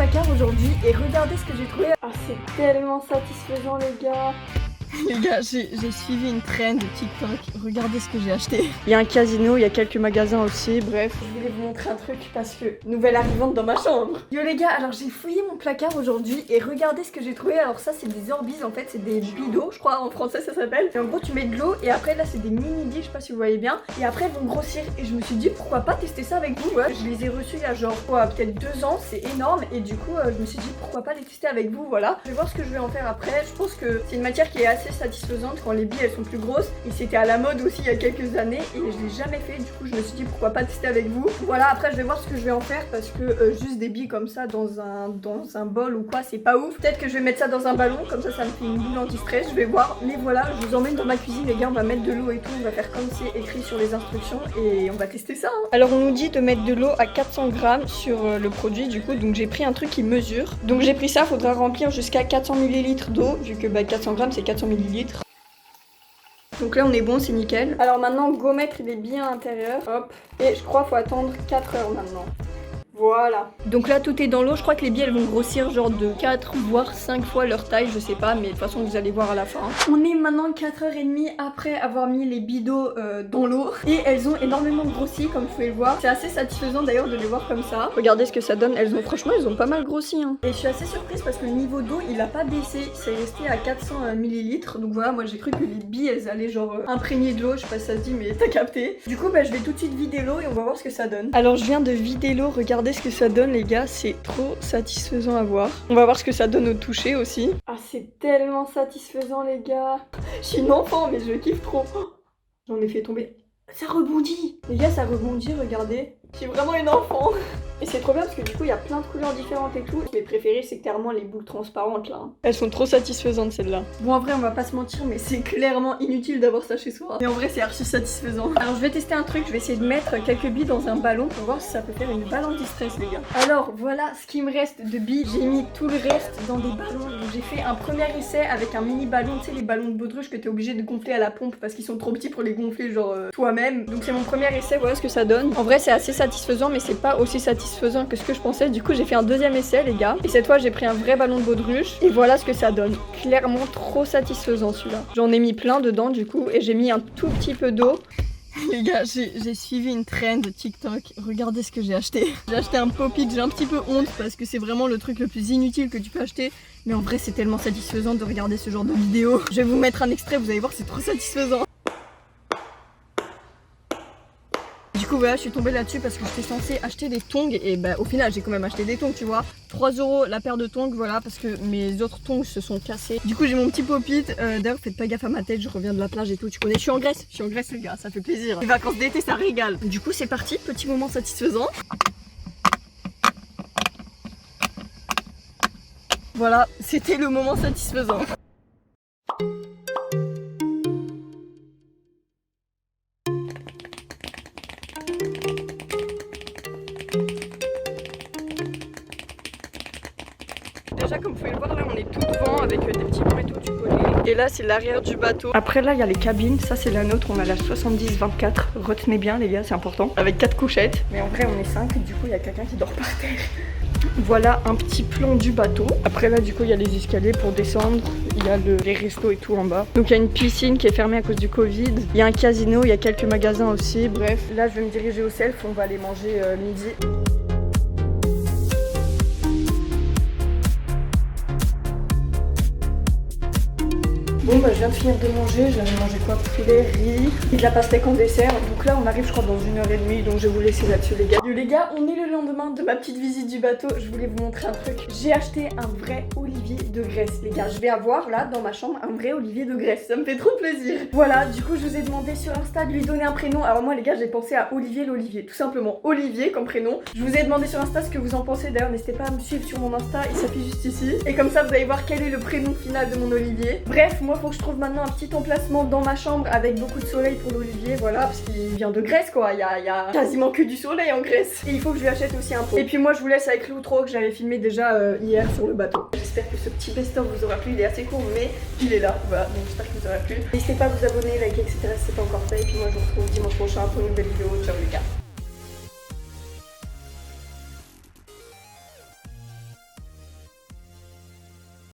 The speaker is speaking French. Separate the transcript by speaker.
Speaker 1: placard aujourd'hui et regardez ce que j'ai trouvé. Ah, c'est tellement satisfaisant les gars. Les gars, j'ai suivi une trend de TikTok. Regardez ce que j'ai acheté. Il y a un casino, il y a quelques magasins aussi. Bref, je voulais vous montrer un truc parce que nouvelle arrivante dans ma chambre. Yo les gars, alors j'ai fouillé mon placard aujourd'hui et regardez ce que j'ai trouvé. Alors ça, c'est des Orbeez en fait, c'est des bidots, je crois en français ça s'appelle. Et en gros, tu mets de l'eau et après là, c'est des mini-dits, je sais pas si vous voyez bien. Et après, elles vont grossir. Et je me suis dit pourquoi pas tester ça avec vous. Ouais, je les ai reçus il y a genre quoi, peut-être 2 ans, c'est énorme. Et du coup, je me suis dit pourquoi pas les tester avec vous. Voilà, je vais voir ce que je vais en faire après. Je pense que c'est une matière qui est assez satisfaisante quand les billes elles sont plus grosses et c'était à la mode aussi il y a quelques années et je l'ai jamais fait, du coup je me suis dit pourquoi pas tester avec vous. Voilà, après je vais voir ce que je vais en faire parce que juste des billes comme ça dans un bol ou quoi c'est pas ouf. Peut-être que je vais mettre ça dans un ballon, comme ça me fait une boule anti-stress, je vais voir. Mais voilà, je vous emmène dans ma cuisine les gars, on va mettre de l'eau et tout, on va faire comme c'est écrit sur les instructions et on va tester ça hein. Alors on nous dit de mettre de l'eau à 400 grammes sur le produit du coup, donc j'ai pris un truc qui mesure. Donc j'ai pris ça, faudra remplir jusqu'à 400 ml d'eau vu que 400 grammes c'est 400 ml. Donc là on est bon, c'est nickel. Alors maintenant go mettre les billes à l'intérieur. Hop. Et je crois qu'il faut attendre 4 heures maintenant. Voilà. Donc là tout est dans l'eau, je crois que les billes elles vont grossir genre de 4 voire 5 fois leur taille, je sais pas, mais de toute façon vous allez voir à la fin. On est maintenant 4h30 après avoir mis les bidots dans l'eau et elles ont énormément grossi comme vous pouvez le voir. C'est assez satisfaisant d'ailleurs de les voir comme ça. Regardez ce que ça donne, franchement elles ont pas mal grossi hein. Et je suis assez surprise parce que le niveau d'eau il a pas baissé, c'est resté à 400 ml. Donc voilà, moi j'ai cru que les billes elles allaient genre imprégner de l'eau, je sais pas si ça se dit mais t'as capté. Du coup je vais tout de suite vider l'eau et on va voir ce que ça donne. Alors je viens de vider l'eau, regardez ce que ça donne les gars, c'est trop satisfaisant à voir. On va voir ce que ça donne au toucher aussi. Ah c'est tellement satisfaisant les gars. Je suis une enfant mais je kiffe trop. J'en ai fait tomber. Ça rebondit. Les gars ça rebondit, regardez. Je suis vraiment une enfant. Et c'est trop bien parce que du coup il y a plein de couleurs différentes et tout. Mes préférées c'est clairement les boules transparentes là. Elles sont trop satisfaisantes celles-là. Bon en vrai on va pas se mentir mais c'est clairement inutile d'avoir ça chez soi. Mais en vrai c'est archi satisfaisant. Alors je vais tester un truc, je vais essayer de mettre quelques billes dans un ballon pour voir si ça peut faire une balle anti-stress les gars. Alors voilà ce qui me reste de billes. J'ai mis tout le reste dans des ballons. Donc j'ai fait un premier essai avec un mini ballon, tu sais les ballons de baudruche que t'es obligé de gonfler à la pompe parce qu'ils sont trop petits pour les gonfler genre toi-même. Donc c'est mon premier essai, voilà ce que ça donne. En vrai c'est assez satisfaisant mais c'est pas aussi satisfaisant que ce que je pensais. Du coup j'ai fait un deuxième essai les gars. Et cette fois j'ai pris un vrai ballon de baudruche. Et voilà ce que ça donne. Clairement trop satisfaisant celui-là. J'en ai mis plein dedans du coup. Et j'ai mis un tout petit peu d'eau. Les gars, j'ai suivi une trend de TikTok. Regardez ce que j'ai acheté. J'ai acheté un Pop-It, j'ai un petit peu honte parce que c'est vraiment le truc le plus inutile que tu peux acheter. Mais en vrai c'est tellement satisfaisant de regarder ce genre de vidéo. Je vais vous mettre un extrait, vous allez voir c'est trop satisfaisant. Du coup voilà, je suis tombée là-dessus parce que j'étais censée acheter des tongs et au final j'ai quand même acheté des tongs tu vois. 3 € la paire de tongs, voilà, parce que mes autres tongs se sont cassés. Du coup j'ai mon petit Pop-It, d'ailleurs faites pas gaffe à ma tête, je reviens de la plage et tout, tu connais, je suis en Grèce les gars, ça fait plaisir. Les vacances d'été ça régale. Du coup c'est parti, petit moment satisfaisant. Voilà, c'était le moment satisfaisant. Déjà comme vous pouvez le voir là on est tout devant avec des petits bancs et tout tu connais. Et là c'est l'arrière du bateau. Après là il y a les cabines, ça c'est la nôtre, on a la 70-24. Retenez bien les gars c'est important. Avec 4 couchettes. Mais en vrai on est 5, du coup il y a quelqu'un qui dort par terre. Voilà un petit plan du bateau. Après là du coup il y a les escaliers pour descendre. Il y a les restos et tout en bas. Donc il y a une piscine qui est fermée à cause du Covid. Il y a un casino, il y a quelques magasins aussi. Bref, là je vais me diriger au self, on va aller manger midi. Bon bah je viens de finir de manger, j'avais mangé quoi? Poulet, riz et de la pastèque en dessert. Donc là on arrive je crois dans 1h30, donc je vais vous laisser là-dessus les gars. Yo les gars, on est le lendemain de ma petite visite du bateau. Je voulais vous montrer un truc. J'ai acheté un vrai olivier de Grèce les gars. Je vais avoir là dans ma chambre un vrai olivier de Grèce. Ça me fait trop plaisir. Voilà, du coup je vous ai demandé sur Insta de lui donner un prénom. Alors moi les gars j'ai pensé à Olivier l'Olivier. Tout simplement Olivier comme prénom. Je vous ai demandé sur Insta ce que vous en pensez. D'ailleurs n'hésitez pas à me suivre sur mon Insta, il s'affiche juste ici. Et comme ça vous allez voir quel est le prénom final de mon Olivier. Bref, moi faut que je trouve maintenant un petit emplacement dans ma chambre avec beaucoup de soleil pour l'Olivier, voilà, parce qu'il vient de Grèce quoi, il y a quasiment que du soleil en Grèce. Et il faut que je lui achète aussi un pot. Et puis moi je vous laisse avec l'outro que j'avais filmé déjà hier sur le bateau. J'espère que ce petit best-of vous aura plu, il est assez court mais il est là, voilà, donc j'espère qu'il vous aura plu. N'hésitez pas à vous abonner, liker, etc. si c'est pas encore fait. Et puis moi je vous retrouve dimanche prochain pour une nouvelle vidéo. Ciao les gars.